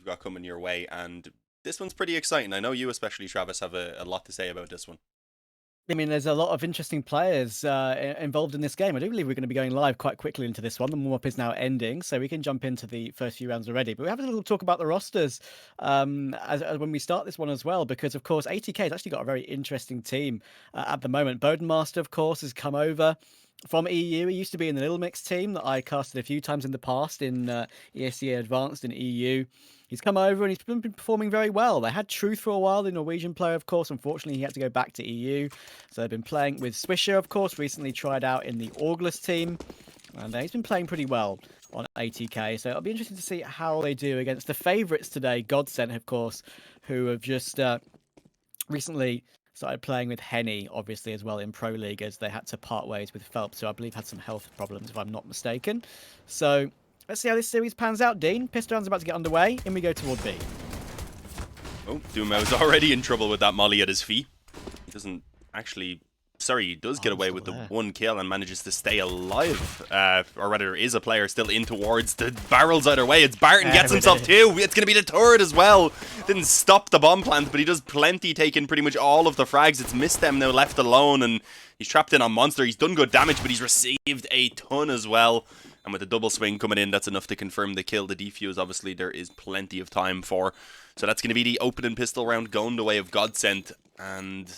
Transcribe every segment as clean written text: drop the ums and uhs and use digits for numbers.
we've got coming your way, and this one's pretty exciting. I know you, especially Travis, have a lot to say about this one. I mean, there's a lot of interesting players involved in this game. I do believe we're going to be going live quite quickly into this one. The warm-up is now ending, so we can jump into the first few rounds already. But we have a little talk about the rosters as when we start this one as well, because, of course, ATK has actually got a very interesting team at the moment. Bodenmaster, of course, has come over from EU. He used to be in the Little Mix team that I casted a few times in the past in ESEA Advanced in EU. He's come over and he's been performing very well. They had Truth for a while, the Norwegian player, of course. Unfortunately, he had to go back to EU. So they've been playing with Swisher, of course, recently tried out in the August team. And he's been playing pretty well on ATK. So it'll be interesting to see how they do against the favourites today, GODSENT, of course, who have just recently started playing with Henny, obviously, as well in Pro League, as they had to part ways with Phelps, who I believe had some health problems, if I'm not mistaken. So let's see how this series pans out, Dean. Pistol round's about to get underway. In we go toward B. Oh, dumau's already in trouble with that molly at his feet. He doesn't actually... Sorry, he does get away with the one kill and manages to stay alive. Or rather, there is a player still in towards the barrels either way. It's Barton gets himself too. It's going to be the turret as well. Didn't stop the bomb plant, but he does plenty, taking pretty much all of the frags. It's MisteM now left alone, and he's trapped in on Monster. He's done good damage, but he's received a ton as well. And with the double swing coming in, that's enough to confirm the kill. The defuse, obviously, there is plenty of time for. So that's going to be the opening pistol round going the way of GODSENT. And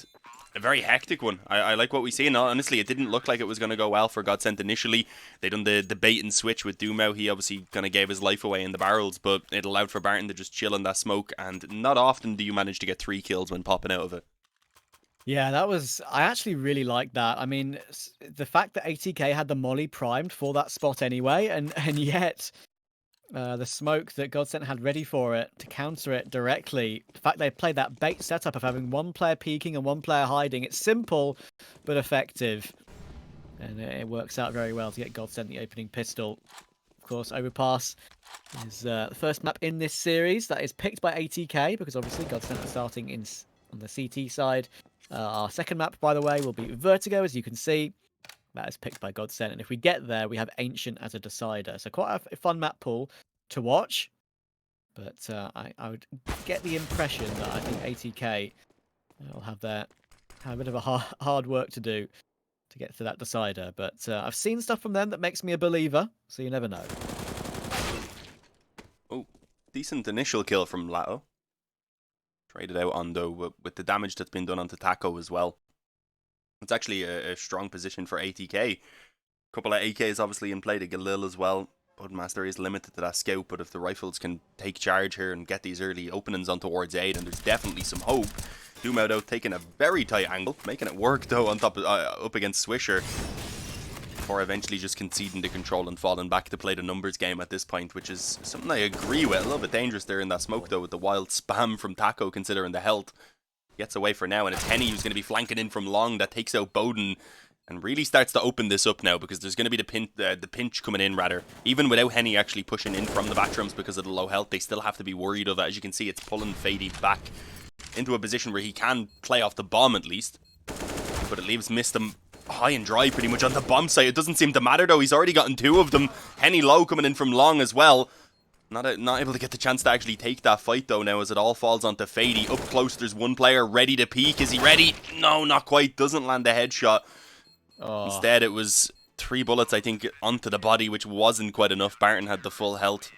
a very hectic one. I like what we see. And honestly, it didn't look like it was going to go well for GODSENT initially. They done the bait and switch with dumau. He obviously kind of gave his life away in the barrels, but it allowed for Barton to just chill in that smoke. And not often do you manage to get 3 kills when popping out of it. Yeah, I actually really like that. I mean, the fact that ATK had the molly primed for that spot anyway, and yet the smoke that GODSENT had ready for it to counter it directly. The fact they played that bait setup of having one player peeking and one player hiding. It's simple, but effective. And it works out very well to get GODSENT the opening pistol. Of course, Overpass is the first map in this series that is picked by ATK, because obviously GODSENT are starting on the CT side. Our second map, by the way, will be Vertigo, as you can see. That is picked by GODSENT. And if we get there, we have Ancient as a decider. So quite a fun map pool to watch. But I would get the impression that I think ATK will have a bit of a hard work to do to get to that decider. But I've seen stuff from them that makes me a believer, so you never know. Oh, decent initial kill from Latto. Traded out on, though, with the damage that's been done onto Taco as well. It's actually a strong position for ATK. Couple of AKs obviously in play to Galil as well. Budmaster is limited to that scout, but if the rifles can take charge here and get these early openings on towards A, then there's definitely some hope. dumau, though, taking a very tight angle, making it work, though, on top of, up against Swisher. Before eventually just conceding the control and falling back to play the numbers game at this point, which is something I agree with. A little bit dangerous there in that smoke, though, with the wild spam from Taco, considering the health. Gets away for now, and it's Henny who's going to be flanking in from long. That takes out Boden and really starts to open this up now, because there's going to be the pinch coming in, rather. Even without Henny actually pushing in from the bathrooms because of the low health, they still have to be worried of it. As you can see, it's pulling Fady back into a position where he can play off the bomb at least. But it leaves MisteM high and dry pretty much on the bomb site. It doesn't seem to matter, though. He's already gotten 2 of them. Henny low coming in from long as well. Not able to get the chance to actually take that fight, though, now, as it all falls onto Fady. Up close, there's one player ready to peek. Is he ready? No, not quite. Doesn't land a headshot. Oh. Instead, it was 3 bullets, I think, onto the body, which wasn't quite enough. Barton had the full health.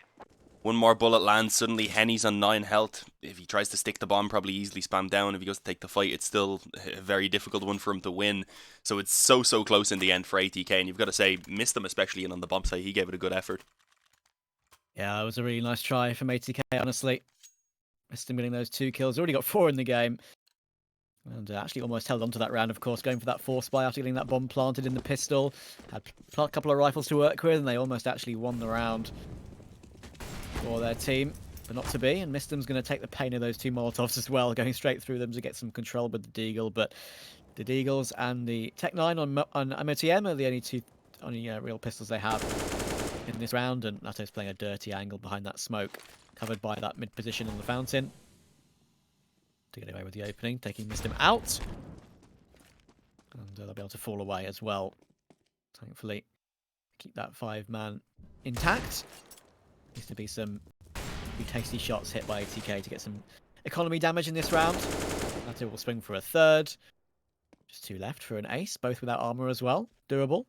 One more bullet lands. Suddenly, Henny's on 9 health. If he tries to stick the bomb, probably easily spam down. If he goes to take the fight, it's still a very difficult one for him to win. So it's so close in the end for ATK. And you've got to say, MisteM, especially in on the bomb side, he gave it a good effort. Yeah, it was a really nice try from ATK, honestly. MisteM getting those 2 kills. Already got 4 in the game. And actually almost held on to that round, of course, going for that force buy after getting that bomb planted in the pistol. Had a couple of rifles to work with, and they almost actually won the round for their team. But not to be, and MisteM's going to take the pain of those 2 Molotovs as well, going straight through them to get some control with the Deagle. But the Deagles and the Tech 9 on MisteM are the only real pistols they have in this round, and latto's playing a dirty angle behind that smoke, covered by that mid position in the fountain. To get away with the opening, taking MisteM out. And they'll be able to fall away as well. Thankfully, keep that 5-man intact. Needs to be some few tasty shots hit by ATK to get some economy damage in this round. Latto will swing for a third. Just 2 left for an ace, both without armor as well. Durable.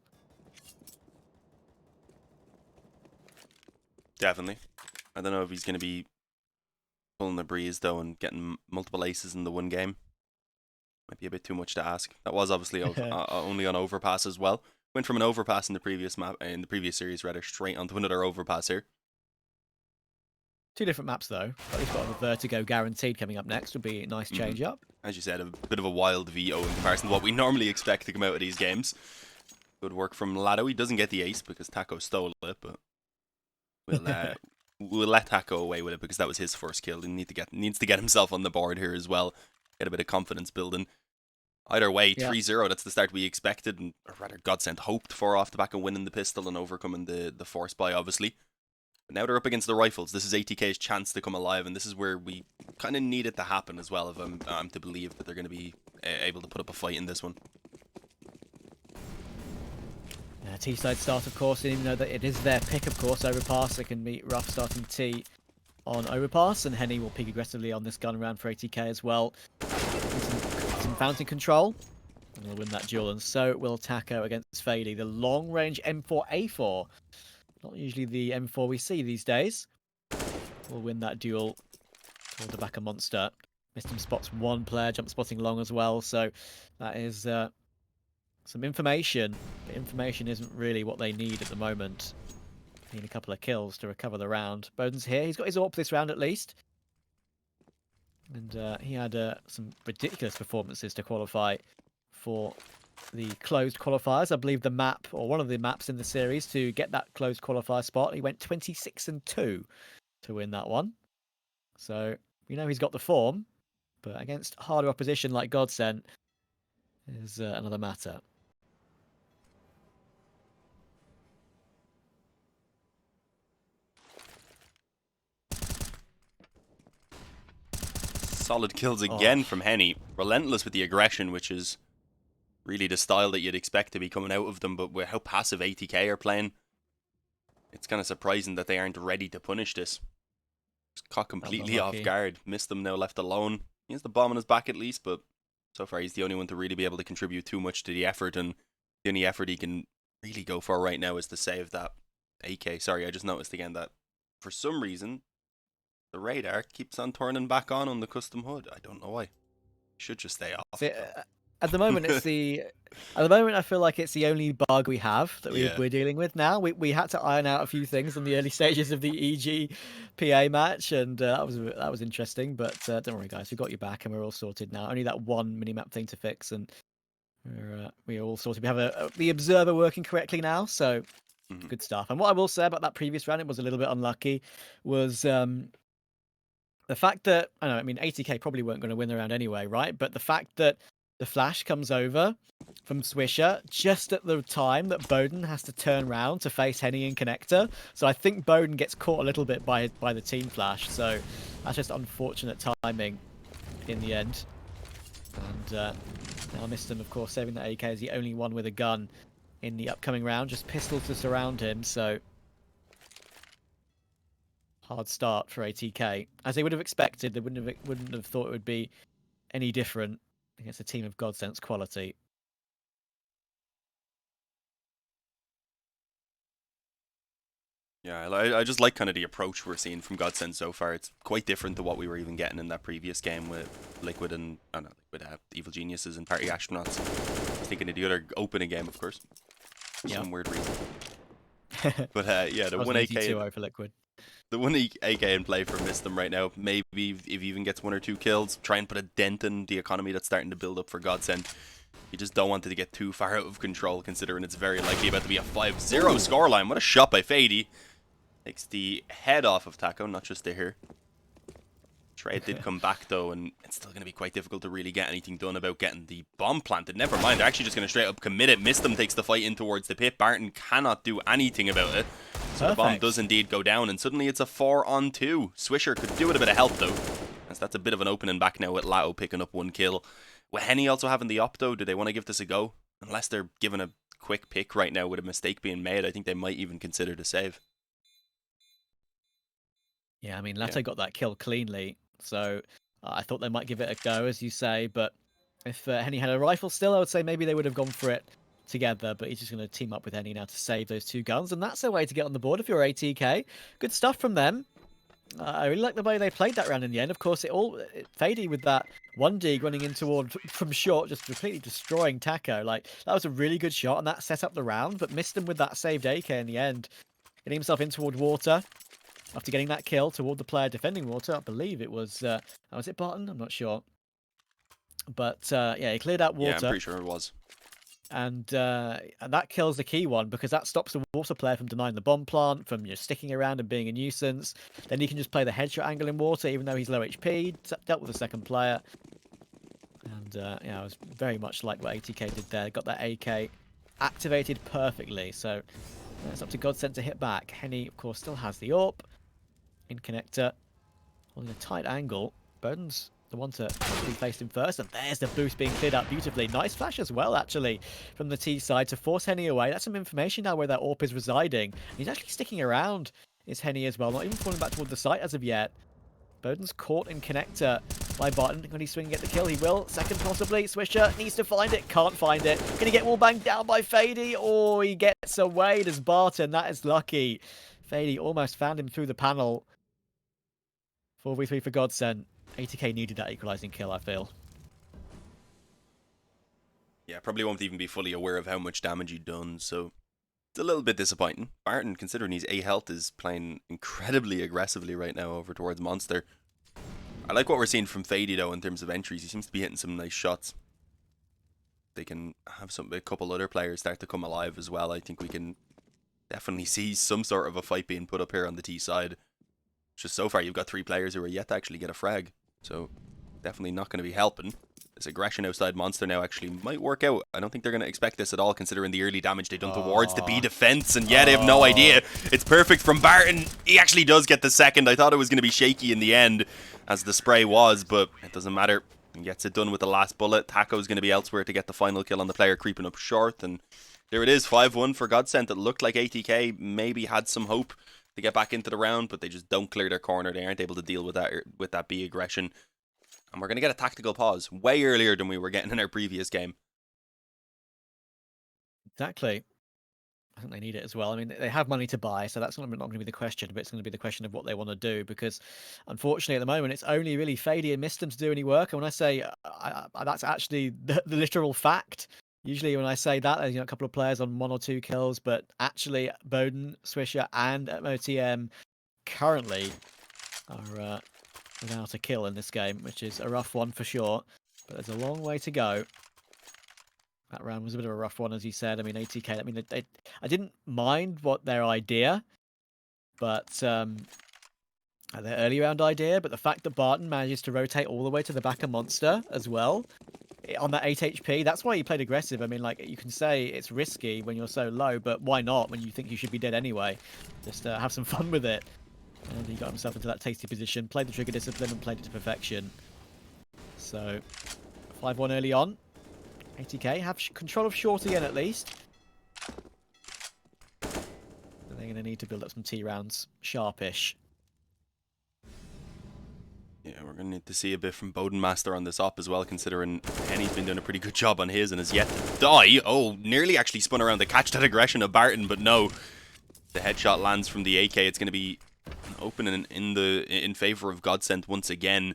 Definitely. I don't know if he's going to be pulling the breeze, though, and getting multiple aces in the one game. Might be a bit too much to ask. That was obviously only on Overpass as well. Went from an Overpass in the previous series, rather, straight onto another Overpass here. 2 different maps, though. At least got the Vertigo guaranteed coming up next. Would be a nice change up. As you said, a bit of a wild VO in comparison to what we normally expect to come out of these games. Good work from Latto. He doesn't get the ace because Taco stole it, but we'll let Taco away with it because that was his first kill. He needs to get himself on the board here as well. Get a bit of confidence building. Either way, 3-0, that's the start we expected, and or rather GODSENT hoped for off the back of winning the pistol and overcoming the force buy, obviously. But now they're up against the rifles. This is ATK's chance to come alive, and this is where we kind of need it to happen as well, if I'm to believe that they're going to be able to put up a fight in this one. T-side start, of course, even though that it is their pick, of course. Overpass, they can meet rough starting T on Overpass, and Henny will peek aggressively on this gun round for ATK as well. Some fountain control, and we'll win that duel, and so will Taco against Fady. The long-range M4A4. Not usually the M4 we see these days. We'll win that duel toward the back of Monster. MisteM spots 1 player, jump spotting long as well, so that is some information. But information isn't really what they need at the moment. Need a couple of kills to recover the round. Bowden's here. He's got his AWP this round at least. And he had some ridiculous performances to qualify for the closed qualifiers. I believe the map, or one of the maps in the series, to get that closed qualifier spot. He went 26-2 to win that one. So, you know he's got the form. But against harder opposition like GODSENT is another matter. Solid kills again from Henny. Relentless with the aggression, which is really the style that you'd expect to be coming out of them, but with how passive ATK are playing, it's kind of surprising that they aren't ready to punish this. Just caught completely off guard. MisteM now left alone. He has the bomb on his back at least, but so far he's the only one to really be able to contribute too much to the effort, and the only effort he can really go for right now is to save that AK. Sorry, I just noticed again that for some reason the radar keeps on turning back on the custom HUD. I don't know why. It should just stay off. See, at the moment, At the moment, I feel like it's the only bug we have that we're dealing with now. We had to iron out a few things in the early stages of the EG-PA match, and that was interesting. But don't worry, guys, we got you back, and we're all sorted now. Only that one minimap thing to fix, and we're all sorted. We have the observer working correctly now, so good stuff. And what I will say about that previous round, it was a little bit unlucky, was the fact that, I mean, ATK probably weren't going to win the round anyway, right? But the fact that the flash comes over from Swisher just at the time that Bowden has to turn round to face Henny and Connector. So I think Bowden gets caught a little bit by the team flash. So that's just unfortunate timing in the end. And now MisteM, of course, saving that AK is the only one with a gun in the upcoming round. Just pistols to surround him, so hard start for ATK. As they would have expected, they wouldn't have thought it would be any different against a team of GODSENT's quality. Yeah, I just like kind of the approach we're seeing from GODSENT so far. It's quite different to what we were even getting in that previous game with Liquid and Evil Geniuses and Party Astronauts. I was thinking of the other opening game, of course, for some weird reason. But yeah, the 1AK for Liquid. The 1AK in play for MisteM right now. Maybe if he even gets 1 or 2 kills, try and put a dent in the economy that's starting to build up for GODSENT. You just don't want it to get too far out of control, considering it's very likely about to be a 5-0 scoreline. What a shot by Fady. Takes the head off of Taco, not just the hair. Trade did come back though, and it's still going to be quite difficult to really get anything done about getting the bomb planted. Never mind, they're actually just going to straight up commit it. MisteM takes the fight in towards the pit. Barton cannot do anything about it. So the bomb does indeed go down, and suddenly it's a 4-on-2. Swisher could do with a bit of help though, as that's a bit of an opening back now with Latto picking up 1 kill. With Henny also having the op though, do they want to give this a go? Unless they're given a quick pick right now with a mistake being made, I think they might even consider the save. Yeah, I mean, Yeah, latto got that kill cleanly, so I thought they might give it a go, as you say. But if Henny had a rifle still, I would say maybe they would have gone for it together. But he's just going to team up with Henny now to save those 2 guns, and that's a way to get on the board if you're ATK. Good stuff from them. I really like the way they played that round in the end. Of course, Fady with that 1D running in toward from short, just completely destroying Taco. Like, that was a really good shot, and that set up the round, but missed him with that saved AK in the end. Getting himself in toward water after getting that kill toward the player defending water. I believe it was, was it Barton? I'm not sure. But yeah, he cleared out yeah, I'm water. pretty sure it was. And that kills the key one, because that stops the water player from denying the bomb plant, from sticking around and being a nuisance. Then he can just play the headshot angle in water, even though he's low HP. Dealt with the second player. And yeah, it was very much like what ATK did there. Got that AK activated perfectly. So it's up to GODSENT to hit back. Henny, of course, still has the AWP. In connector. Holding a tight angle. Bowden's the one to be faced him first, and there's the boost being cleared out beautifully. Nice flash as well, actually, from the T side to force Henny away. That's some information now where that AWP is residing. He's actually sticking around, is Henny as well, not even falling back toward the site as of yet. Bowden's caught in connector by Barton. When he's swinging, get the kill, he will. Second possibly. Swisher needs to find it, can't find it. Gonna get wallbanged down by Fady. Oh, he gets away. Does Barton? That is lucky. Fady almost found him through the panel. 4v3 for GODSENT. ATK needed that equalizing kill, I feel. Yeah, probably won't even be fully aware of how much damage he'd done, so it's a little bit disappointing. Barton, considering he's A health, is playing incredibly aggressively right now over towards Monster. I like what we're seeing from Fady though in terms of entries. He seems to be hitting some nice shots. They can have a couple other players start to come alive as well. I think we can definitely see some sort of a fight being put up here on the T side. Just so far, you've got 3 players who are yet to actually get a frag. So, definitely not going to be helping. This aggression outside Monster now actually might work out. I don't think they're going to expect this at all, considering the early damage they've done towards the B defense. And yeah, they have no idea. It's perfect from Barton. He actually does get the second. I thought it was going to be shaky in the end, as the spray was, but it doesn't matter. He gets it done with the last bullet. Taco's going to be elsewhere to get the final kill on the player creeping up short. And there it is, 5-1 for GODSENT. It looked like ATK maybe had some hope to get back into the round, but they just don't clear their corner. They aren't able to deal with that B aggression. And we're going to get a tactical pause way earlier than we were getting in our previous game. Exactly. I think they need it as well. I mean, they have money to buy, so that's not going to be the question, but it's going to be the question of what they want to do, because unfortunately at the moment it's only really Fady and MisteM to do any work. And when I say that's actually the literal fact. Usually when I say that, there's a couple of players on 1 or 2 kills, but actually Bowden, Swisher, and MoTM currently are without a kill in this game, which is a rough one for sure. But there's a long way to go. That round was a bit of a rough one, as you said. I mean, ATK, I mean, I didn't mind what their idea, but their early round idea, but the fact that Barton manages to rotate all the way to the back of Monster as well, on that 8 HP, that's why he played aggressive. I mean, like, you can say it's risky when you're so low, but why not when you think you should be dead anyway? Just have some fun with it. And he got himself into that tasty position, played the trigger discipline and played it to perfection. So, 5-1 early on. ATK have control of short again at least. They're going to need to build up some T rounds sharpish. Yeah, we're going to need to see a bit from Bodenmaster on this op as well, considering Henny's been doing a pretty good job on his and has yet to die. Oh, nearly actually spun around to catch that aggression of Barton, but no. The headshot lands from the AK. It's going to be open in favor of GODSENT once again.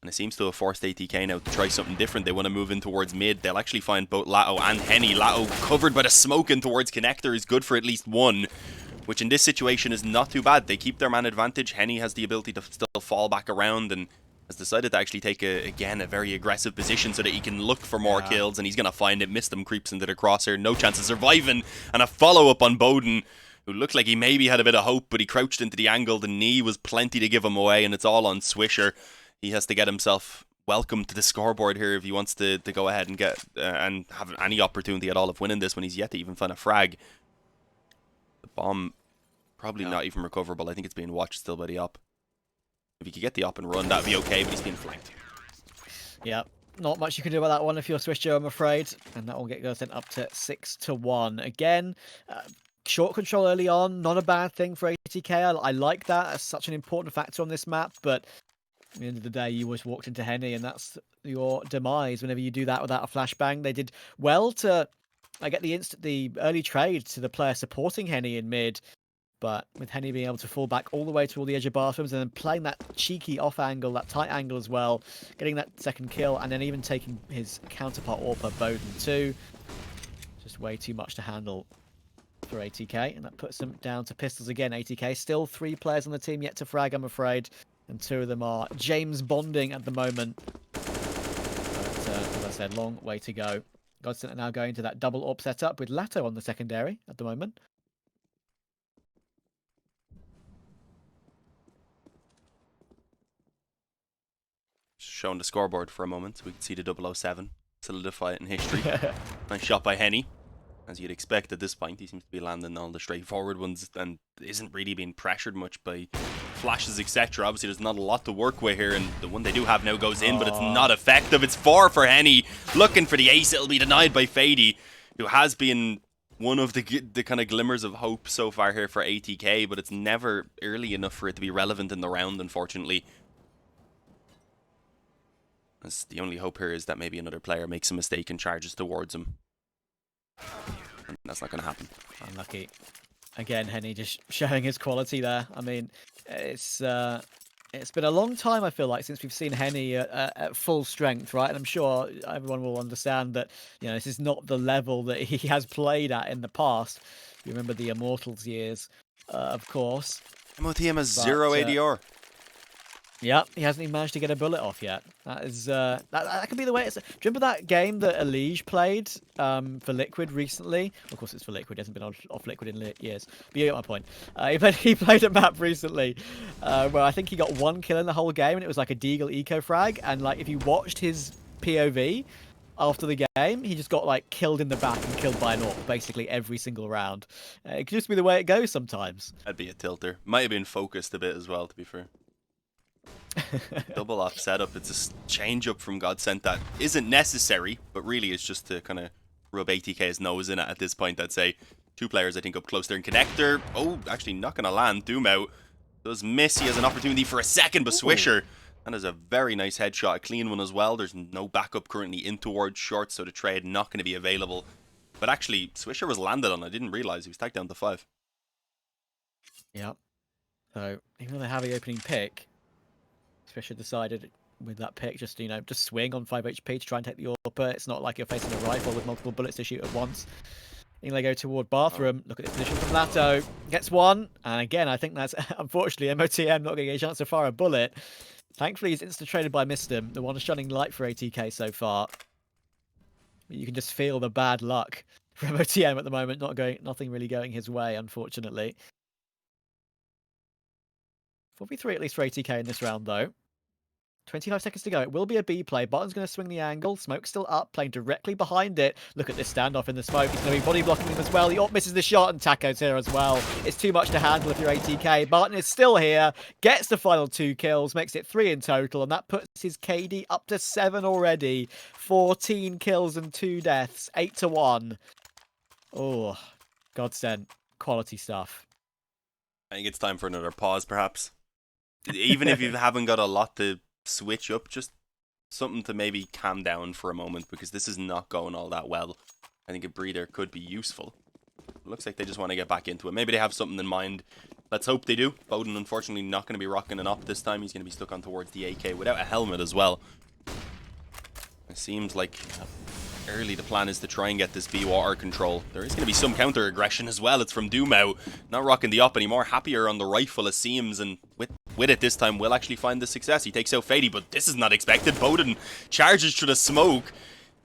And it seems to have forced ATK now to try something different. They want to move in towards mid. They'll actually find both latto and Henny. latto covered by the smoke in towards connector is good for at least one, which in this situation is not too bad. They keep their man advantage. Henny has the ability to still fall back around and has decided to actually take, again, a very aggressive position so that he can look for more kills, and he's going to find it. MisteM creeps into the crosshair. No chance of surviving. And a follow-up on Bowden, who looked like he maybe had a bit of hope, but he crouched into the angle. The knee was plenty to give him away, and it's all on Swisher. He has to get himself welcome to the scoreboard here if he wants to go ahead and get and have any opportunity at all of winning this when he's yet to even find a frag. The bomb probably not even recoverable. I think it's being watched still by the op. If he could get the op and run, that'd be okay, but he's being flanked. Yeah, not much you can do about that one if you're Swiss Joe, I'm afraid. And that will get GODSENT up to 6-1. Again, short control early on, not a bad thing for ATK. I like that. That's such an important factor on this map, but at the end of the day, you always walked into Henny, and that's your demise whenever you do that without a flashbang. They did well to get the early trade to the player supporting Henny in mid, but with Henny being able to fall back all the way toward the edge of bathrooms and then playing that cheeky off angle, that tight angle as well, getting that second kill, and then even taking his counterpart Orpa Bowden too. Just way too much to handle for ATK, and that puts them down to pistols again. ATK still 3 players on the team yet to frag, I'm afraid, and 2 of them are James bonding at the moment. But as I said, long way to go. GODSENT are now going to that double AWP setup with Latto on the secondary at the moment. Showing the scoreboard for a moment so we can see the 007 solidify it in history. Nice shot by Henny. As you'd expect at this point, he seems to be landing all the straightforward ones and isn't really being pressured much by flashes, etc. Obviously, there's not a lot to work with here, and the one they do have now goes in, but it's not effective. It's 4 for Henny, looking for the ace. It'll be denied by Fady, who has been one of the kind of glimmers of hope so far here for ATK, but it's never early enough for it to be relevant in the round, unfortunately. As the only hope here is that maybe another player makes a mistake and charges towards him. And that's not going to happen. Unlucky. Again, Henny just showing his quality there. I mean, it's been a long time, I feel like, since we've seen Henny at full strength, right? And I'm sure everyone will understand that, you know, this is not the level that he has played at in the past. You remember the Immortals years, of course. MisteM has 0 ADR. Yeah, he hasn't even managed to get a bullet off yet. That is that could be the way it's. Do you remember that game that Elige played for Liquid recently? Of course, it's for Liquid. He hasn't been off Liquid in years. But you get my point. He played a map recently where I think he got 1 kill in the whole game, and it was like a Deagle eco frag. And like, if you watched his POV after the game, he just got like killed in the back and killed by an AWP basically every single round. It could just be the way it goes sometimes. That'd be a tilter. Might have been focused a bit as well, to be fair. Double off setup. It's a change up from GODSENT that isn't necessary, but really it's just to kind of rub ATK's nose in it at this point. I'd say 2 players, I think, up close there in connector. Oh, actually not going to land. dumau does miss. He has an opportunity for a second, but Swisher, that is a very nice headshot, a clean one as well. There's no backup currently in towards short, so the trade not going to be available. But actually, Swisher was landed on. I didn't realize he was tagged down to 5. Yep. So even though they have the opening pick, Swisher decided with that pick just, you know, just swing on 5 HP to try and take the AWP. It's not like you're facing a rifle with multiple bullets to shoot at once. And they go toward bathroom. Look at this position from Latto. Gets 1. And again, I think that's unfortunately MisteM not getting a chance to fire a bullet. Thankfully, he's insta-traded by MisteM, the one shining light for ATK so far. But you can just feel the bad luck for MisteM at the moment, nothing really going his way, unfortunately. 4v3 at least for ATK in this round, though. 25 seconds to go. It will be a B play. Barton's going to swing the angle. Smoke's still up, playing directly behind it. Look at this standoff in the smoke. He's going to be body blocking him as well. The AWP misses the shot, and Taco's here as well. It's too much to handle if you're ATK. Barton is still here, gets the final 2 kills, makes it 3 in total, and that puts his KD up to 7 already. 14 kills and 2 deaths. 8-1. Oh, GODSENT. Quality stuff. I think it's time for another pause, perhaps. Even if you haven't got a lot to switch up, just something to maybe calm down for a moment, because this is not going all that well. I think a breather could be useful. It looks like they just want to get back into it. Maybe they have something in mind. Let's hope they do. Bowden, unfortunately, not going to be rocking an op this time. He's going to be stuck on towards the AK without a helmet as well. It seems like early the plan is to try and get this B water control. There is going to be some counter aggression as well. It's from dumau, not rocking the op anymore, happier on the rifle it seems, and with it this time will actually find the success. He takes out Fady, but this is not expected. Bowden charges through the smoke,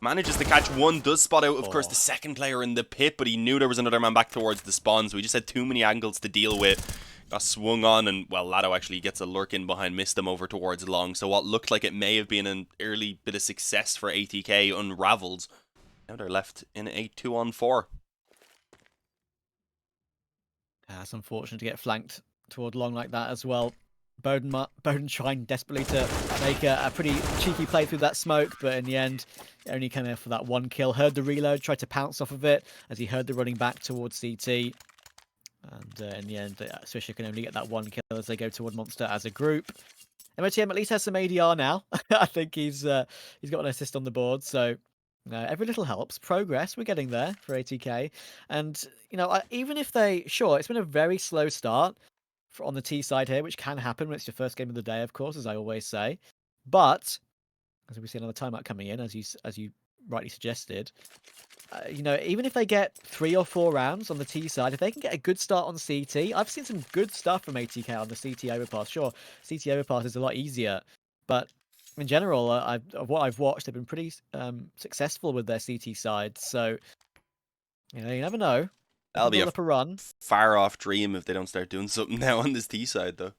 manages to catch 1, does spot out of course the second player in the pit, but he knew there was another man back towards the spawn, so he just had too many angles to deal with. Got swung on, and well, latto actually gets a lurk in behind MisteM over towards long, so what looked like it may have been an early bit of success for ATK unravels. Now they're left in a 2-on-4. That's unfortunate to get flanked toward long like that as well. Bowden trying desperately to make a pretty cheeky play through that smoke, but in the end, only came in for that 1 kill. Heard the reload, tried to pounce off of it as he heard the running back towards CT. And in the end, Swisher can only get that 1 kill as they go toward Monster as a group. MisteM at least has some ADR now. I think he's got an assist on the board, so every little helps. Progress, we're getting there for ATK. And, even if it's been a very slow start on the T side here, which can happen when it's your first game of the day, of course, as I always say. But, as we see another timeout coming in, as you rightly suggested, even if they get 3 or 4 rounds on the T side, if they can get a good start on CT, I've seen some good stuff from ATK on the CT overpass. Sure, CT overpass is a lot easier, but in general, of what I've watched, they've been pretty successful with their CT side. So, you never know. They That'll can be build a up a run. far off dream if they don't start doing something now on this T side, though.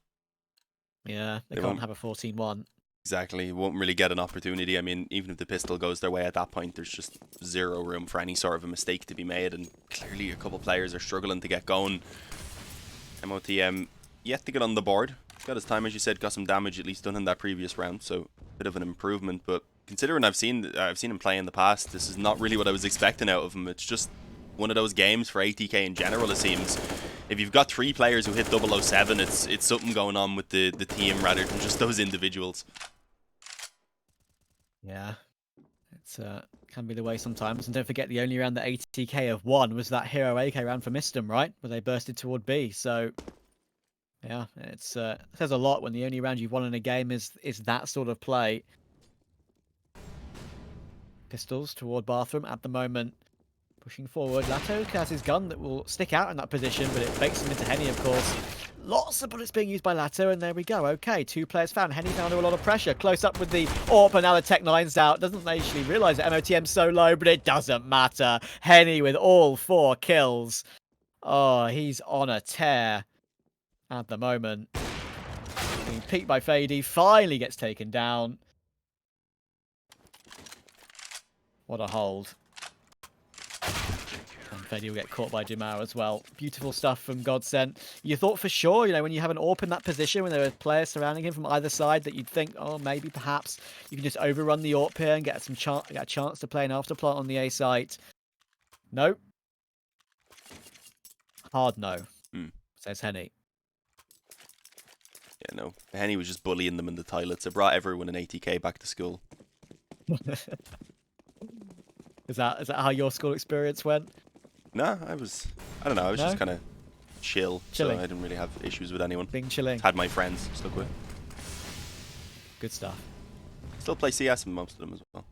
Yeah, they They can't won't- have a 14-1. Exactly. Won't really get an opportunity. I mean, even if the pistol goes their way at that point, there's just zero room for any sort of a mistake to be made. And clearly a couple players are struggling to get going. MisteM yet to get on the board. Got his time, as you said, got some damage at least done in that previous round. So a bit of an improvement. But considering I've seen him play in the past, this is not really what I was expecting out of him. It's just one of those games for ATK in general, it seems. If you've got 3 players who hit 007, it's something going on with the team rather than just those individuals. Yeah, it's can be the way sometimes. And don't forget, the only round that ATK have won was that Hero AK round for MisteM, right? Where they bursted toward B. So, yeah, it says a lot when the only round you've won in a game is that sort of play. Pistols toward Bathroom at the moment. Pushing forward. Latto has his gun that will stick out in that position, but it bakes him into Henny, of course. Lots of bullets being used by Latto, and there we go. Okay, 2 players found. Henny's under a lot of pressure. Close up with the AWP, and now the Tech 9's out. Doesn't actually realise that MisteM's so low, but it doesn't matter. Henny with all 4 kills. Oh, he's on a tear at the moment. Being peeked by Fady. Finally gets taken down. What a hold. And Fede will get caught by dumau as well. Beautiful stuff from GODSENT. You thought for sure, when you have an AWP in that position, when there are players surrounding him from either side, that you'd think, oh, maybe perhaps you can just overrun the AWP here and get a chance to play an afterplant on the A site. Nope. Hard no, says Henny. Yeah, no. Henny was just bullying them in the toilets. It brought everyone in ATK back to school. Is that how your school experience went? Nah, I don't know, I was just kind of chilling. So I didn't really have issues with anyone. Being chilling. Had my friends stuck with. Good stuff. Still play CS with most of them as well.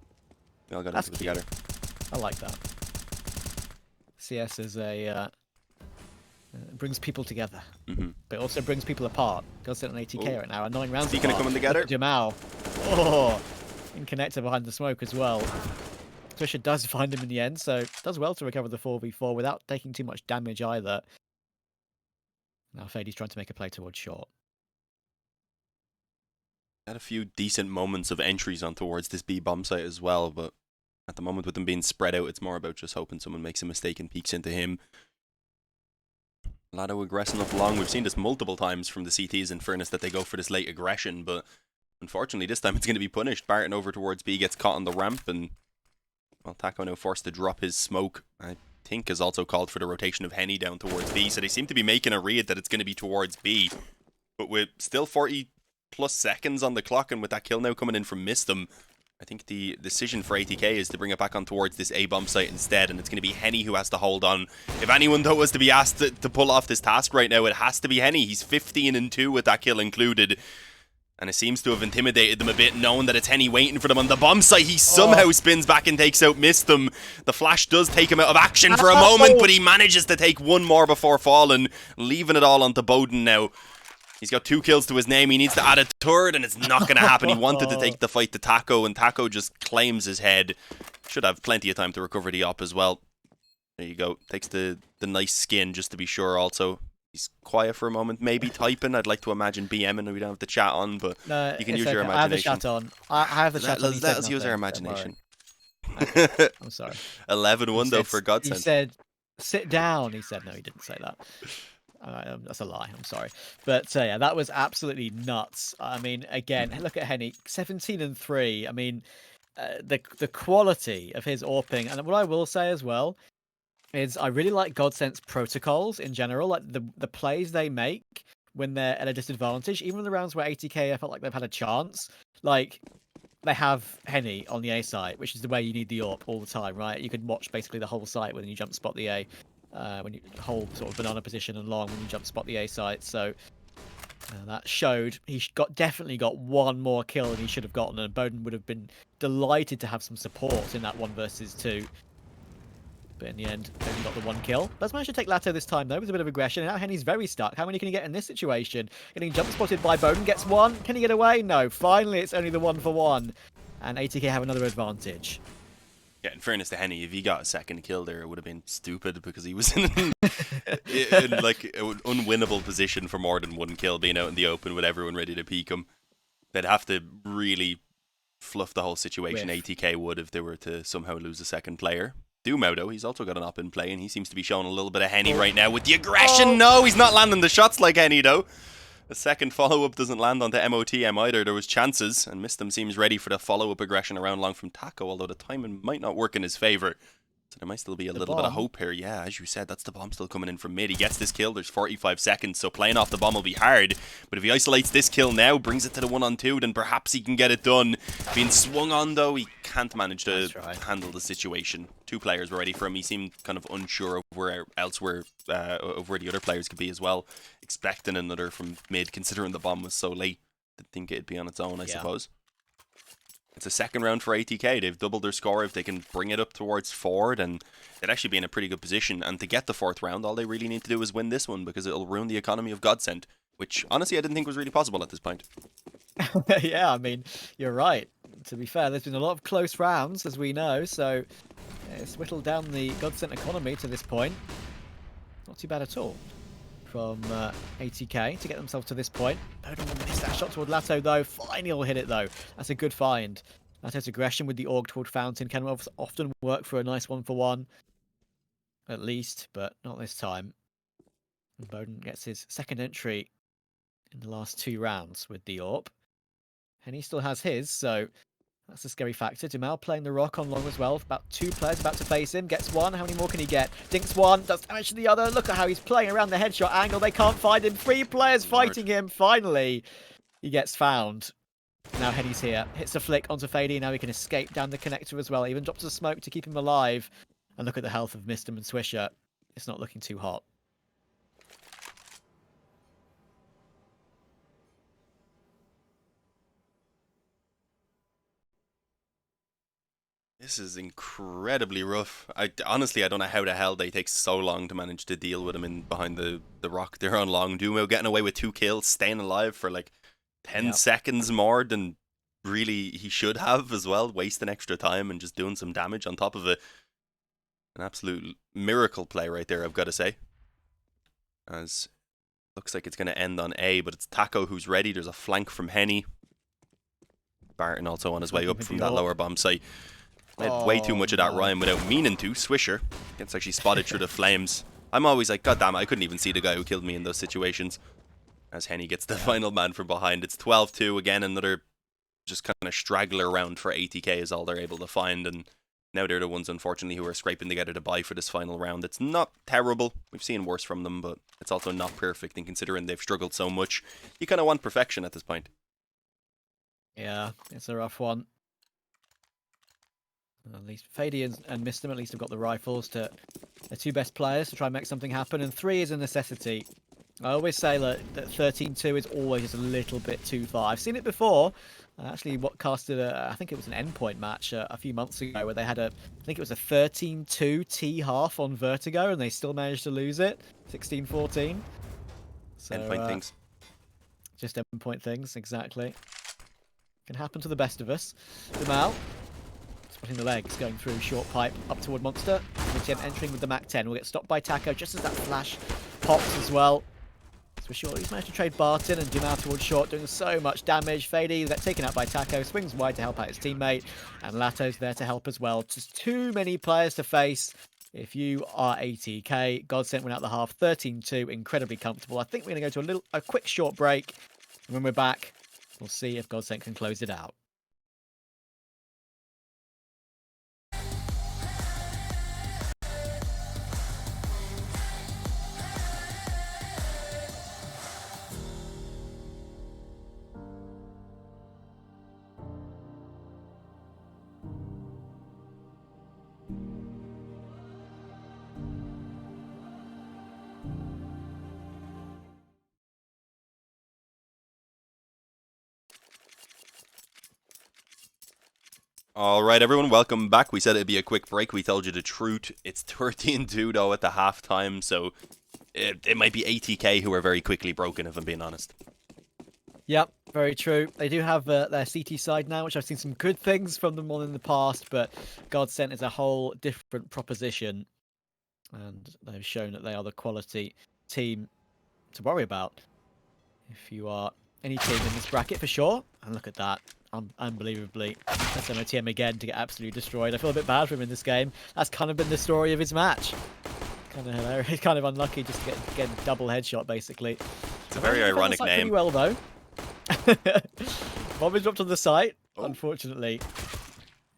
We all got into it together. I like that. CS is brings people together, but it also brings people apart. GODSENT and ATK right now are 9 rounds Speaking of coming together, dumau. Oh, in connector behind the smoke as well. Swisher does find him in the end, so does well to recover the 4v4 without taking too much damage either. Now Fady's trying to make a play towards short. Had a few decent moments of entries on towards this B bomb site as well, but at the moment with them being spread out, it's more about just hoping someone makes a mistake and peeks into him. Latto aggressing up long. We've seen this multiple times from the CTs, in fairness, that they go for this late aggression, but unfortunately this time it's going to be punished. Barton over towards B, gets caught on the ramp, and well, Taco now forced to drop his smoke. I think has also called for the rotation of Henny down towards B, so they seem to be making a read that it's going to be towards B, but with still 40 plus seconds on the clock, and with that kill now coming in from MisteM, I think the decision for ATK is to bring it back on towards this A-bomb site instead, and it's going to be Henny who has to hold on. If anyone, though, was to be asked to pull off this task right now, it has to be Henny. He's 15-2 with that kill included, and it seems to have intimidated them a bit, knowing that it's Henny waiting for them on the bomb site. He somehow spins back and takes out MisteM. The flash does take him out of action for a moment, but he manages to take one more before falling, leaving it all onto Bowden now. He's got 2 kills to his name. He needs to add a third, and it's not going to happen. He wanted to take the fight to Taco, and Taco just claims his head. Should have plenty of time to recover the op as well. There you go. Takes the nice skin, just to be sure also. He's quiet for a moment, maybe typing. I'd like to imagine BMing, and we don't have the chat on, but no, you can use your imagination. I have the chat on. I have the chat on. Let us use our imagination. Okay. I'm sorry. 11-1 though for GODSENT. He said, sit down. He said, no, he didn't say that. That's a lie. I'm sorry. But yeah, that was absolutely nuts. I mean, again, look at Henny, 17-3. I mean, the quality of his AWPing. And what I will say as well, is I really like GODSENT's protocols in general, like the plays they make when they're at a disadvantage. Even in the rounds where ATK, I felt like they've had a chance. Like they have Henny on the A site, which is the way you need the AWP all the time, right? You can watch basically the whole site when you jump spot the A, when you hold sort of banana position and long when you jump spot the A site. So that showed definitely got one more kill than he should have gotten, and Bowden would have been delighted to have some support in that 1 versus 2. But in the end, only got the 1 kill. Does manage to take latto this time, though, with a bit of aggression. And now Henny's very stuck. How many can he get in this situation? Getting jump spotted by Bowden. Gets 1. Can he get away? No. Finally, it's only the 1-for-1. And ATK have another advantage. Yeah, in fairness to Henny, if he got a second kill there, it would have been stupid because he was in like an unwinnable position for more than 1 kill, being out in the open with everyone ready to peek him. They'd have to really fluff the whole situation. ATK would if they were to somehow lose a second player. dumau, though, he's also got an op in play, and he seems to be showing a little bit of Henny right now with the aggression. No, he's not landing the shots like Henny, though. A second follow-up doesn't land onto MOTM either. There was chances, and MisteM seems ready for the follow-up aggression around long from Taco, although the timing might not work in his favour. So there might still be a little bit of hope here. Yeah, as you said, that's the bomb still coming in from mid. He gets this kill. There's 45 seconds, so playing off the bomb will be hard. But if he isolates this kill now, brings it to the 1-on-2, then perhaps he can get it done. Being swung on, though, he can't manage to handle the situation. 2 players were ready for him. He seemed kind of unsure of where the other players could be as well. Expecting another from mid, considering the bomb was so late. Didn't think it'd be on its own, I suppose. It's a second round for ATK. They've doubled their score. If they can bring it up towards 4, then they'd actually be in a pretty good position. And to get the 4th round, all they really need to do is win this one, because it'll ruin the economy of GODSENT, which honestly I didn't think was really possible at this point. Yeah, I mean, you're right. To be fair, there's been a lot of close rounds, as we know, so it's whittled down the GODSENT economy to this point. Not too bad at all from ATK to get themselves to this point. Bowden will miss that shot toward latto, though. Finally will hit it, though. That's a good find. latto's aggression with the AUG toward Fountain can often work for a nice 1-for-1, at least, but not this time. And Bowden gets his second entry in the last 2 rounds with the AWP. And he still has his, so that's a scary factor. dumau playing the rock on long as well. About 2 players about to face him. Gets 1. How many more can he get? Dinks 1. Does damage to the other. Look at how he's playing around the headshot angle. They can't find him. 3 players fighting him. Finally, he gets found. Now Henny's here. Hits a flick onto Fady. Now he can escape down the connector as well. Even drops a smoke to keep him alive. And look at the health of MisteM and Swisher. It's not looking too hot. This is incredibly rough. Honestly, I don't know how the hell they take so long to manage to deal with him in behind the rock. They're on long. dumau getting away with 2 kills, staying alive for like 10 seconds more than really he should have as well, wasting extra time and just doing some damage on top of it. An absolute miracle play right there, I've got to say. As looks like it's going to end on A, but it's Taco who's ready. There's a flank from Henny. Barton also on his way up from that lower bomb site. Made way too much of that rhyme without meaning to. Swisher gets actually spotted through the flames. I'm always like, God damn it, I couldn't even see the guy who killed me in those situations. As Henny gets the final man from behind. It's 12-2 again. Another just kind of straggler round for ATK is all they're able to find. And now they're the ones, unfortunately, who are scraping together to buy for this final round. It's not terrible. We've seen worse from them, but it's also not perfect. And considering they've struggled so much, you kind of want perfection at this point. Yeah, it's a rough one. At least Fady and MisteM at least have got the rifles to their 2 best players to try and make something happen, and 3 is a necessity. I always say that 13-2 is always just a little bit too far. I've seen it before. Actually, what casted I think it was an endpoint match a few months ago where they had I think it was a 13-2 T half on Vertigo, and they still managed to lose it, 16-14. So, endpoint things. Just endpoint things, exactly. Can happen to the best of us. dumau. Spotting the legs, going through short pipe up toward Monster. MisteM entering with the MAC-10. Will get stopped by Taco just as that flash pops as well. So sure, he's managed to trade Barton, and dumau towards short, doing so much damage. Fady gets taken out by Taco, swings wide to help out his teammate, and latto's there to help as well. Just too many players to face. If you are ATK, GODSENT went out the half 13-2, incredibly comfortable. I think we're going to go to a quick short break, and when we're back, we'll see if GODSENT can close it out. Alright everyone, welcome back. We said it'd be a quick break, we told you the truth. It's 13-2 though at the half-time, so it might be ATK who are very quickly broken, if I'm being honest. Yep, very true. They do have their CT side now, which I've seen some good things from them on in the past, but GODSENT is a whole different proposition, and they've shown that they are the quality team to worry about if you are any team in this bracket for sure. And look at that. Unbelievably. That's MisteM again to get absolutely destroyed. I feel a bit bad for him in this game. That's kind of been the story of his match. Kind of hilarious. He's kind of unlucky just to get a double headshot, basically. It's a very ironic name. Pretty well, though. Bomb is dropped on the site, unfortunately.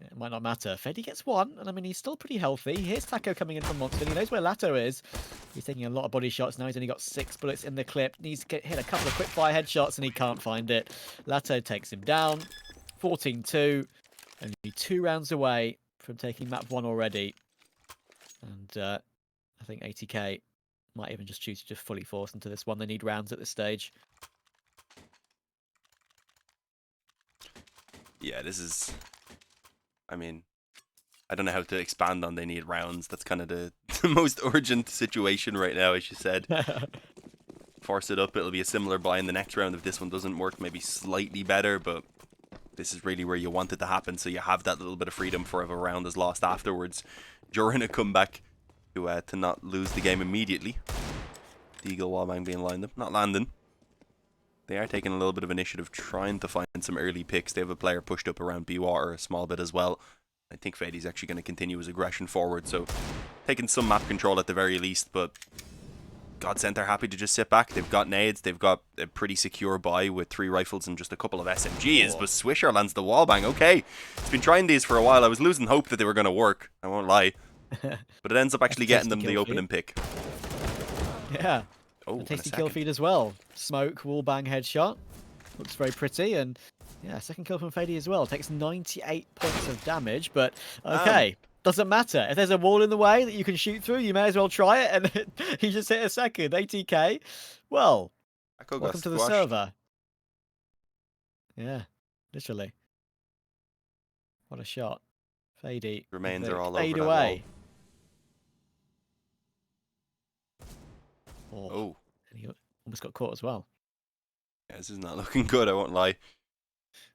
It might not matter. Freddy gets one, and I mean, he's still pretty healthy. Here's Taco coming in from Monster. He knows where Latto is. He's taking a lot of body shots now. He's only got 6 bullets in the clip. Needs to hit a couple of quick fire headshots, and he can't find it. Latto takes him down. 14-2. Only 2 rounds away from taking map 1 already. And I think ATK might even just choose to just fully force into this one. They need rounds at this stage. Yeah, this is... I mean, I don't know how to expand on they need rounds. That's kind of the most urgent situation right now, as you said. Force it up. It'll be a similar buy in the next round if this one doesn't work. Maybe slightly better, but this is really where you want it to happen. So you have that little bit of freedom for if a round is lost afterwards during a comeback to not lose the game immediately. Deagle wallbang being lined up. Not landing. They are taking a little bit of initiative, trying to find some early picks. They have a player pushed up around B-Water a small bit as well. I think Fadi's actually going to continue his aggression forward, so taking some map control at the very least, but GODSENT are happy to just sit back. They've got nades, they've got a pretty secure buy with 3 rifles and just a couple of SMGs, but Swisher lands the wallbang. Okay, it's been trying these for a while. I was losing hope that they were going to work, I won't lie. But it ends up actually getting them the opening pick. Yeah. Oh, a tasty kill feed as well. Smoke, wallbang, headshot. Looks very pretty, and yeah, second kill from Fady as well. Takes 98 points of damage, but okay, doesn't matter. If there's a wall in the way that you can shoot through, you may as well try it, and he just hit a second. ATK, well, welcome to the server. Yeah, literally. What a shot. Fady. Remains are all fade over away. Oh. And he almost got caught as well. Yeah, this is not looking good, I won't lie.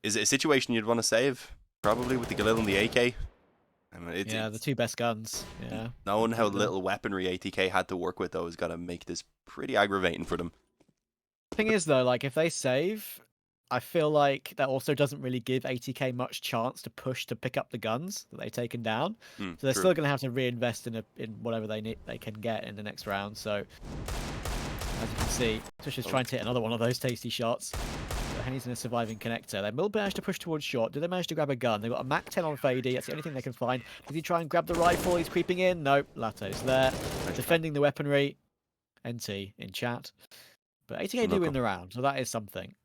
Is it a situation you'd want to save? Probably with the Galil and the AK? I mean, yeah, the 2 best guns. Yeah. Knowing how little weaponry ATK had to work with, though, has got to make this pretty aggravating for them. Thing is, though, like, if they save, I feel like that also doesn't really give ATK much chance to push to pick up the guns that they've taken down. So they're still going to have to reinvest in whatever they can get in the next round. So as you can see, Swisher's trying to hit another one of those tasty shots. But Henny's in a surviving connector. They will manage to push towards short. Do they manage to grab a gun? They've got a Mac 10 on Fady. That's the only thing they can find. Does he try and grab the rifle? He's creeping in. Nope. Latto's there. Defending the weaponry. NT in chat. But ATK do win the round, so that is something.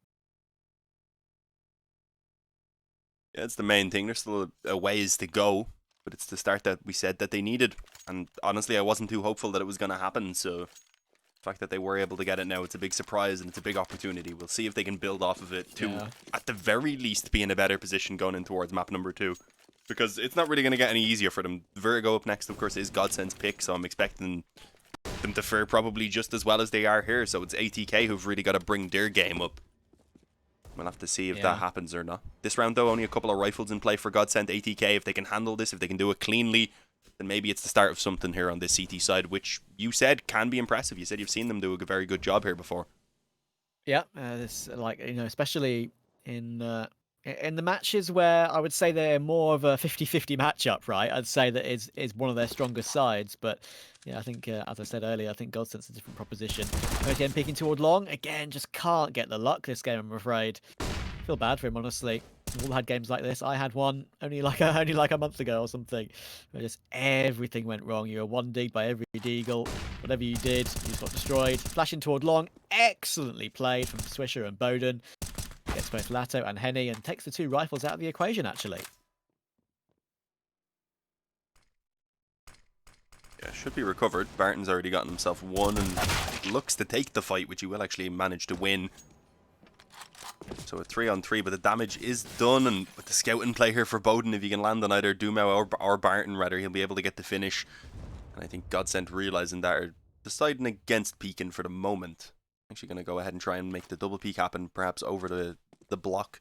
Yeah, it's the main thing. There's still a ways to go, but it's the start that we said that they needed. And honestly, I wasn't too hopeful that it was going to happen, so the fact that they were able to get it now, it's a big surprise and it's a big opportunity. We'll see if they can build off of it to, at the very least, be in a better position going in towards map number 2. Because it's not really going to get any easier for them. Virgo up next, of course, is GODSENT's pick, so I'm expecting them to fare probably just as well as they are here. So it's ATK who've really got to bring their game up. We'll have to see if that happens or not. This round, though, only a couple of rifles in play for GODSENT. ATK, if they can handle this, if they can do it cleanly, then maybe it's the start of something here on this CT side, which you said can be impressive. You said you've seen them do a very good job here before. Yeah, this, like, you know, especially in the matches where I would say they're more of a 50-50 matchup, right? I'd say that is one of their strongest sides, but yeah, I think, as I said earlier, I think GODSENT's a different proposition. MisteM peeking toward long. Again, just can't get the luck this game, I'm afraid. I feel bad for him, honestly. We've all had games like this. I had one only like a month ago or something, where just everything went wrong. You were 1-d'd by every deagle. Whatever you did, you just got destroyed. Flashing toward long. Excellently played from Swisher and Bowden. Gets both Latto and Henny and takes the 2 rifles out of the equation, actually. Yeah, should be recovered. Barton's already gotten himself one and looks to take the fight, which he will actually manage to win. So a 3-on-3, but the damage is done, and with the scouting play here for Bowden, if he can land on either dumau or Barton, rather, he'll be able to get the finish. And I think GODSENT realising that are deciding against peeking for the moment. Actually going to go ahead and try and make the double peek happen, perhaps over the block,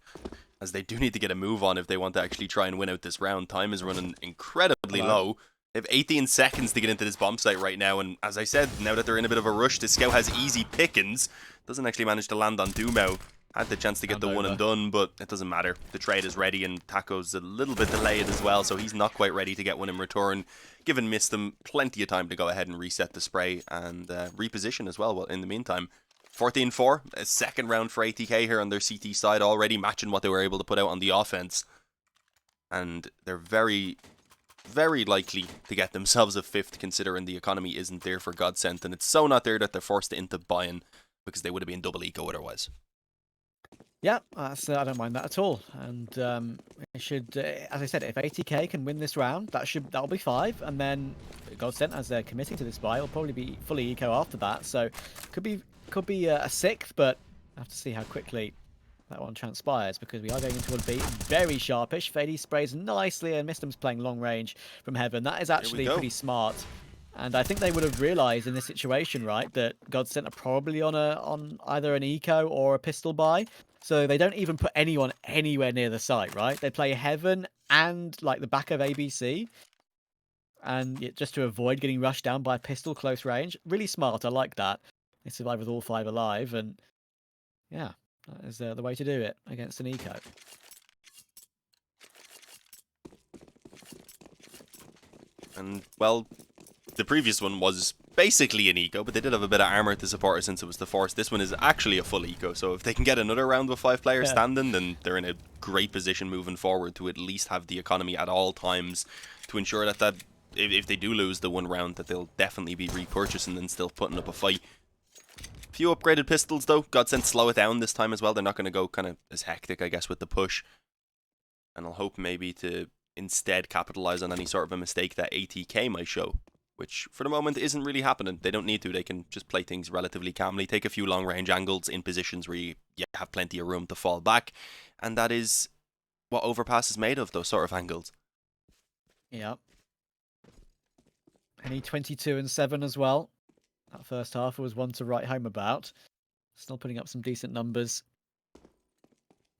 as they do need to get a move on if they want to actually try and win out this round. Time is running incredibly low. They have 18 seconds to get into this bomb site right now, and as I said, now that they're in a bit of a rush, the scout has easy pickings. Doesn't actually manage to land on dumau. Had the chance to get the one and done, but it doesn't matter. The trade is ready, and Taco's a little bit delayed as well, so he's not quite ready to get one in return, giving MisteM plenty of time to go ahead and reset the spray and reposition as well in the meantime. 14-4, a second round for ATK here on their CT side, already matching what they were able to put out on the offense. And they're very, very likely to get themselves a fifth, considering the economy isn't there for GODSENT, and it's so not there that they're forced into buy-in, because they would have been double eco otherwise. Yeah, I don't mind that at all. And it should, as I said, if ATK can win this round, that'll be 5. And then GODSENT, as they're committing to this buy, will probably be fully eco after that. So could be a 6th, but I have to see how quickly that one transpires, because we are going into 1B. Very sharpish. Fady sprays nicely, and MisteM's playing long range from heaven. That is actually pretty smart. And I think they would have realised in this situation, right, that GODSENT are probably on either an eco or a pistol buy. So they don't even put anyone anywhere near the site, right? They play heaven and like the back of ABC, and just to avoid getting rushed down by a pistol close range. Really smart. I like that. They survive with all 5 alive, and yeah, that is the way to do it against an eco. And well, the previous one was basically an eco, but they did have a bit of armor to support it since it was the force. This one is actually a full eco, so if they can get another round with 5 players standing, then they're in a great position moving forward to at least have the economy at all times to ensure that if they do lose the one round, that they'll definitely be repurchasing and still putting up a fight. Few upgraded pistols though. GODSENT slow it down this time as well. They're not going to go kind of as hectic, I guess, with the push. And I'll hope maybe to instead capitalize on any sort of a mistake that ATK might show, which for the moment isn't really happening. They don't need to. They can just play things relatively calmly, take a few long range angles in positions where you have plenty of room to fall back, and that is what Overpass is made of, those sort of angles. Yeah. Any 22 and 7 as well. That first half was one to write home about. Still putting up some decent numbers.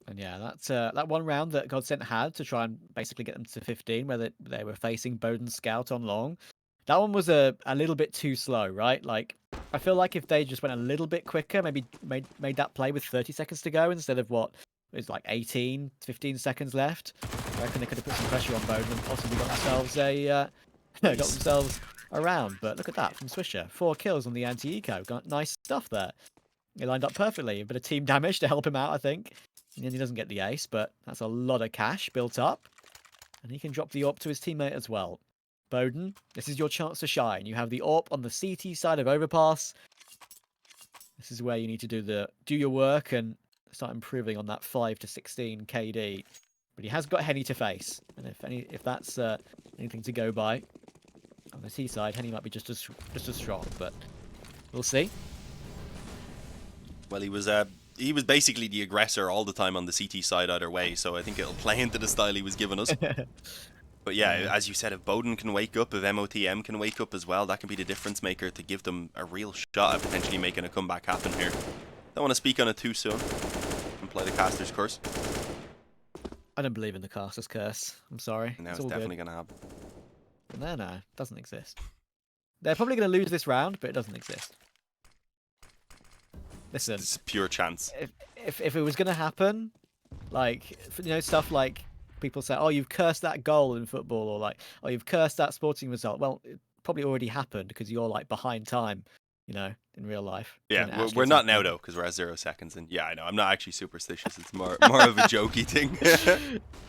And yeah, that's that one round that GODSENT had to try and basically get them to 15, where they were facing Bowden's Scout on long. That one was a little bit too slow, right? Like, I feel like if they just went a little bit quicker, maybe made that play with 30 seconds to go instead of what is like 18, 15 seconds left. I reckon they could have put some pressure on Bowden and possibly got themselves got themselves around. But look at that from Swisher. 4 kills on the anti-eco. Got nice stuff there. He lined up perfectly. A bit of team damage to help him out, I think. And he doesn't get the ace, but that's a lot of cash built up. And he can drop the AWP to his teammate as well. Bowden, this is your chance to shine. You have the AWP on the CT side of Overpass. This is where you need to do your work and start improving on that 5 to 16 KD. But he has got Henny to face, and if that's anything to go by, on the T side, Henny might be just as strong, but we'll see. Well, he was basically the aggressor all the time on the CT side either way, so I think it'll play into the style he was giving us. But yeah, as you said, if Bowden can wake up, if MoTM can wake up as well, that can be the difference maker to give them a real shot at potentially making a comeback happen here. Don't want to speak on it too soon. Apply the caster's curse. I don't believe in the caster's curse. I'm sorry. No, it's definitely going to happen. No, it doesn't exist. They're probably going to lose this round, but it doesn't exist. Listen, it's pure chance. If it was going to happen, like, stuff like people say, oh, you've cursed that goal in football, or like, oh, you've cursed that sporting result. Well, it probably already happened because you're like behind time, in real life. Yeah, we're not now though, because we're at 0 seconds, and yeah, I know I'm not actually superstitious. It's more of a jokey thing.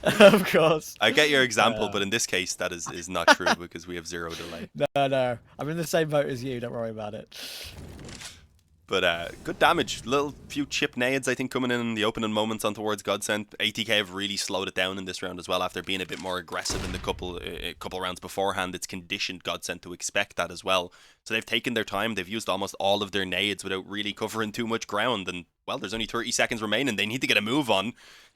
Of course. I get your example, but in this case, that is not true because we have 0 delay. No, I'm in the same boat as you. Don't worry about it. But good damage. Few chip nades, I think, coming in the opening moments on towards GODSENT. ATK have really slowed it down in this round as well after being a bit more aggressive in the couple rounds beforehand. It's conditioned GODSENT to expect that as well. So they've taken their time. They've used almost all of their nades without really covering too much ground. And well, there's only 30 seconds remaining. They need to get a move on.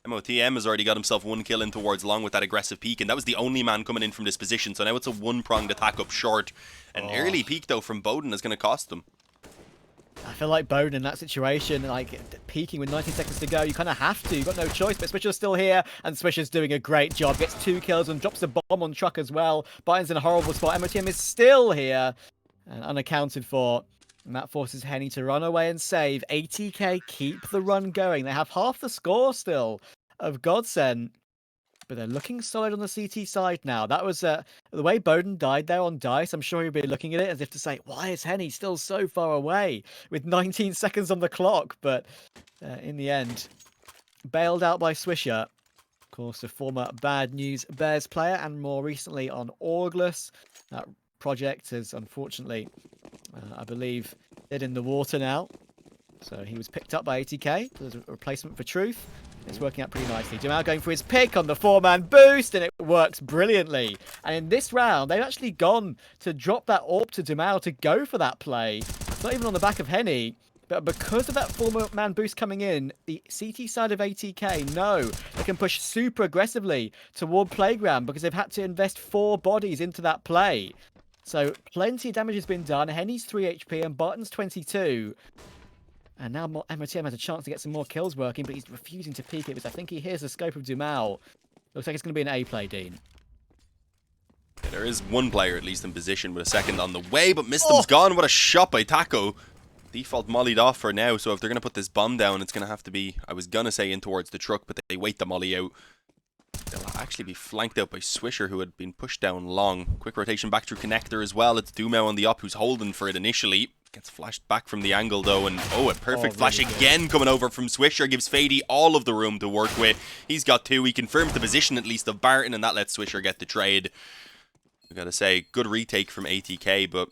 MisteM has already got himself 1 kill in towards long with that aggressive peek, and that was the only man coming in from this position. So now it's a one-pronged attack up short. An early peek, though, from Bowden is going to cost them. I feel like Bowden in that situation, like peeking with 19 seconds to go, you kind of have to. You've got no choice, but Swisher's still here, and Swisher's doing a great job. Gets 2 kills and drops a bomb on truck as well. Biden's in a horrible spot. MisteM is still here and unaccounted for. And that forces Henny to run away and save. ATK keep the run going. They have half the score still of GODSENT. But they're looking solid on the CT side now. That was the way Bowden died there on Dice. I'm sure he'll be looking at it as if to say, why is Henny still so far away with 19 seconds on the clock? But in the end, bailed out by Swisher. Of course, a former Bad News Bears player and more recently on Orgless. That project is unfortunately, I believe, dead in the water now. So he was picked up by ATK as a replacement for Truth. It's working out pretty nicely. dumau going for his pick on the 4-man boost, and it works brilliantly. And in this round, they've actually gone to drop that AWP to dumau to go for that play. It's not even on the back of Henny. But because of that 4-man boost coming in, the CT side of ATK know they can push super aggressively toward Playground because they've had to invest 4 bodies into that play. So plenty of damage has been done. Henny's 3 HP and Barton's 22. And now MisteM has a chance to get some more kills working, but he's refusing to peek it because I think he hears the scope of dumau. Looks like it's going to be an A play, Dean. Yeah, there is one player at least in position with a second on the way, but MisteM's gone. What a shot by Taco. Default mollied off for now, so if they're going to put this bomb down, it's going to have to be, I was going to say in towards the truck, but they wait the molly out. They'll actually be flanked out by Swisher, who had been pushed down long. Quick rotation back through connector as well. It's dumau on the up, who's holding for it initially. Gets flashed back from the angle though, and a perfect flash again coming over from Swisher. Gives Fady all of the room to work with. He's got 2. He confirms the position at least of Barton, and that lets Swisher get the trade. I gotta say, good retake from ATK, but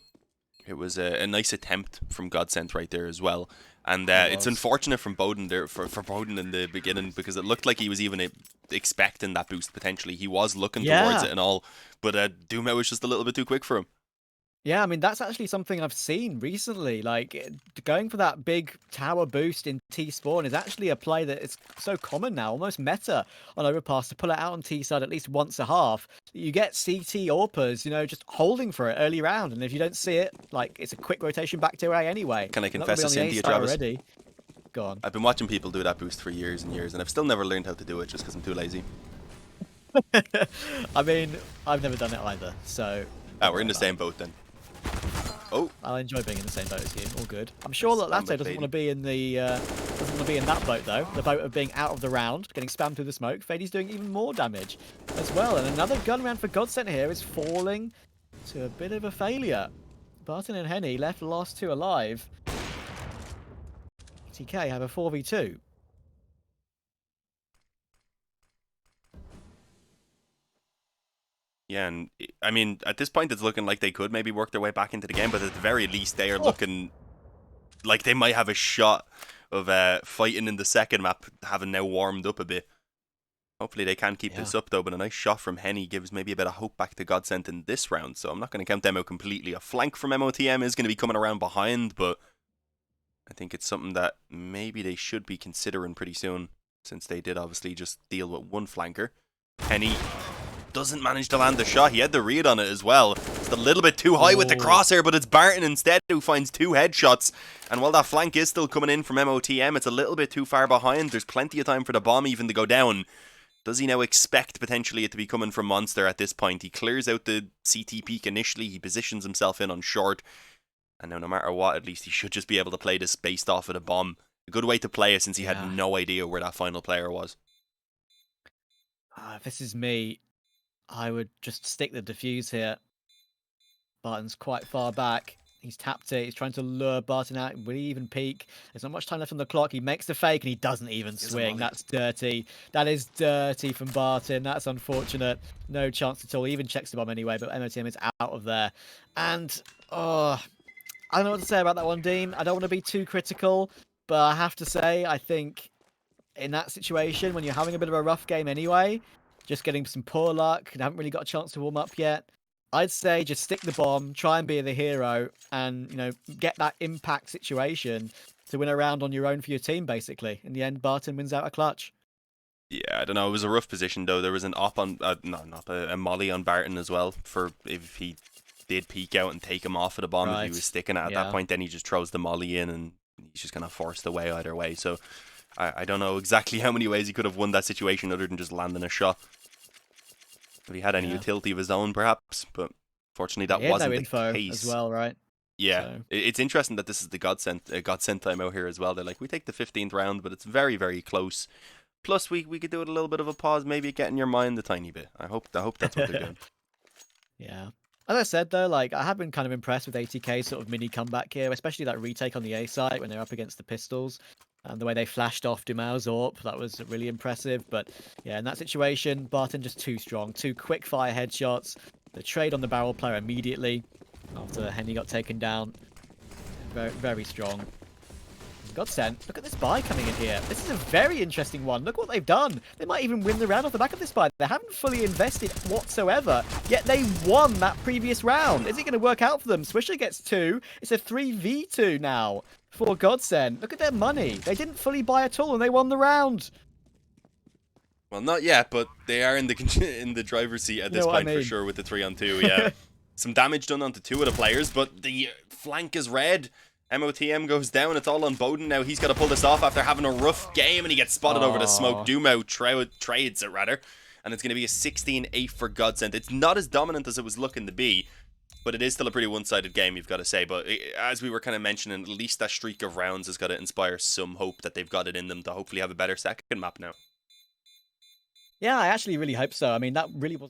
it was a nice attempt from GODSENT right there as well. And it's unfortunate from Bowden there for Bowden in the beginning, because it looked like he was even expecting that boost potentially. He was looking towards it and all, but dumau was just a little bit too quick for him. Yeah, I mean, that's actually something I've seen recently. Like, going for that big tower boost in T-spawn is actually a play that is so common now, almost meta on Overpass, to pull it out on T-side at least once a half. You get CT AWPers, you know, just holding for it early round, and if you don't see it, like, it's a quick rotation back to A anyway. Can I confess a sin to you, Travis? Already. Go on. I've been watching people do that boost for years and years, and I've still never learned how to do it just because I'm too lazy. I mean, I've never done it either, so... we're in the same boat then. Oh, I enjoy being in the same boat as you. All good. I'm sure that latto doesn't want to be in the doesn't want to be in that boat though. The boat of being out of the round, getting spammed through the smoke. Fady's doing even more damage as well, and another gun round for GODSENT here is falling to a bit of a failure. Barton and Henny left the last 2 alive. TK have a 4v2. Yeah, and I mean, at this point, it's looking like they could maybe work their way back into the game, but at the very least, they are looking like they might have a shot of fighting in the second map, having now warmed up a bit. Hopefully they can keep this up, though, but a nice shot from Henny gives maybe a bit of hope back to GODSENT in this round, so I'm not going to count them out completely. A flank from MisteM is going to be coming around behind, but I think it's something that maybe they should be considering pretty soon, since they did obviously just deal with one flanker. Henny doesn't manage to land the shot. He had the read on it as well. It's a little bit too high with the crosshair, but it's Barton instead who finds 2 headshots. And while that flank is still coming in from MisteM, it's a little bit too far behind. There's plenty of time for the bomb even to go down. Does he now expect potentially it to be coming from Monster at this point? He clears out the CT peak initially. He positions himself in on short. And now no matter what, at least he should just be able to play this based off of the bomb. A good way to play it since he had no idea where that final player was. If this is me, I would just stick the defuse here. Barton's quite far back. He's tapped it. He's trying to lure Barton out. Will he even peek? There's not much time left on the clock. He makes the fake and he doesn't even swing. That's dirty. That is dirty from Barton. That's unfortunate. No chance at all. He even checks the bomb anyway, but MisteM is out of there. And, I don't know what to say about that one, Dean. I don't want to be too critical, but I have to say, I think in that situation, when you're having a bit of a rough game anyway, just getting some poor luck, and haven't really got a chance to warm up yet, I'd say just stick the bomb, try and be the hero, and, you know, get that impact situation. to win a round on your own for your team, basically. In the end, Barton wins out a clutch. Yeah, I don't know. It was a rough position though. There was an op on, no, not a molly on Barton as well for if he did peek out and take him off of the bomb if he was sticking it at that point. Then he just throws the molly in and he's just kind of forced away either way. So I don't know exactly how many ways he could have won that situation other than just landing a shot. If he had any utility of his own, perhaps, but fortunately that wasn't the case. As well, right? Yeah, so it's interesting that this is the GODSENT time out here as well. They're like, we take the 15th round, but it's very, very close. Plus, we could do it a little bit of a pause, maybe get in your mind a tiny bit. I hope that's what they're doing. Yeah. As I said, though, like, I have been kind of impressed with ATK's sort of mini comeback here, especially that retake on the A site when they're up against the pistols. And the way they flashed off dumau's AWP, that was really impressive. But yeah, in that situation, Barton just too strong. 2 quick fire headshots. The trade on the barrel player immediately after Henny got taken down. Very, very strong. GODSENT, look at this buy coming in here. This is a very interesting one. Look what they've done. They might even win the round off the back of this buy. They haven't fully invested whatsoever, yet they won that previous round. Is it going to work out for them? Swisher gets 2. It's a 3v2 now for GODSENT. Look at their money. They didn't fully buy at all, and they won the round. Well, not yet, but they are in the driver's seat at this point for sure with the 3-on-2. Yeah, some damage done onto 2 of the players, but the flank is red. MOTM goes down. It's all on Bowden now. He's got to pull this off after having a rough game, and he gets spotted over the smoke. dumau trades it, rather. And it's going to be a 16-8 for GODSENT. It's not as dominant as it was looking to be, but it is still a pretty one-sided game, you've got to say. But as we were kind of mentioning, at least that streak of rounds has got to inspire some hope that they've got it in them to hopefully have a better second map now. Yeah, I actually really hope so. I mean, that really was